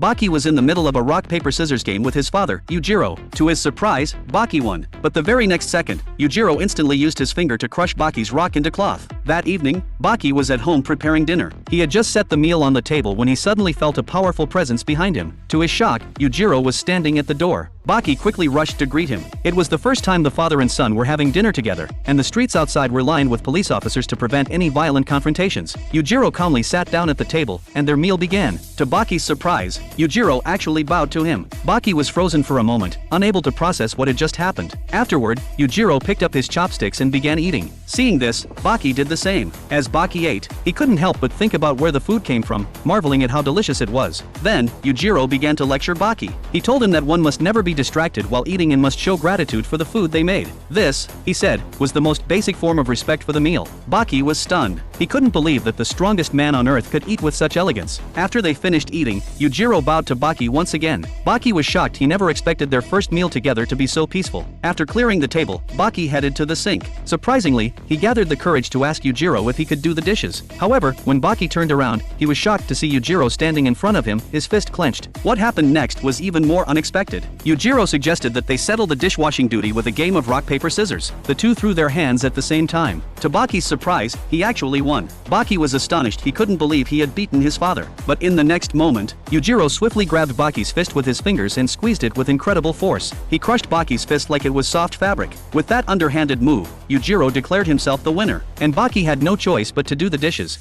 Baki was in the middle of a rock-paper-scissors game with his father, Yujiro. To his surprise, Baki won. But the very next second, Yujiro instantly used his finger to crush Baki's rock into cloth. That evening, Baki was at home preparing dinner. He had just set the meal on the table when he suddenly felt a powerful presence behind him. To his shock, Yujiro was standing at the door. Baki quickly rushed to greet him. It was the first time the father and son were having dinner together, and the streets outside were lined with police officers to prevent any violent confrontations. Yujiro calmly sat down at the table, and their meal began. To Baki's surprise, Yujiro actually bowed to him. Baki was frozen for a moment, unable to process what had just happened. Afterward, Yujiro picked up his chopsticks and began eating. Seeing this, Baki did the same. As Baki ate, he couldn't help but think about where the food came from, marveling at how delicious it was. Then, Yujiro began to lecture Baki. He told him that one must never be distracted while eating and must show gratitude for the food they made. This, he said, was the most basic form of respect for the meal. Baki was stunned. He couldn't believe that the strongest man on earth could eat with such elegance. After they finished eating, Yujiro bowed to Baki once again. Baki was shocked. He never expected their first meal together to be so peaceful. After clearing the table, Baki headed to the sink. Surprisingly, he gathered the courage to ask Yujiro if he could do the dishes. However, when Baki turned around, he was shocked to see Yujiro standing in front of him, his fist clenched. What happened next was even more unexpected. Yujiro suggested that they settle the dishwashing duty with a game of rock paper scissors. The two threw their hands at the same time. To Baki's surprise, he actually won. Baki was astonished. He couldn't believe he had beaten his father. But in the next moment, Yujiro swiftly grabbed Baki's fist with his fingers and squeezed it with incredible force. He crushed Baki's fist like it was soft fabric. With that underhanded move, Yujiro declared himself the winner, and Baki had no choice but to do the dishes.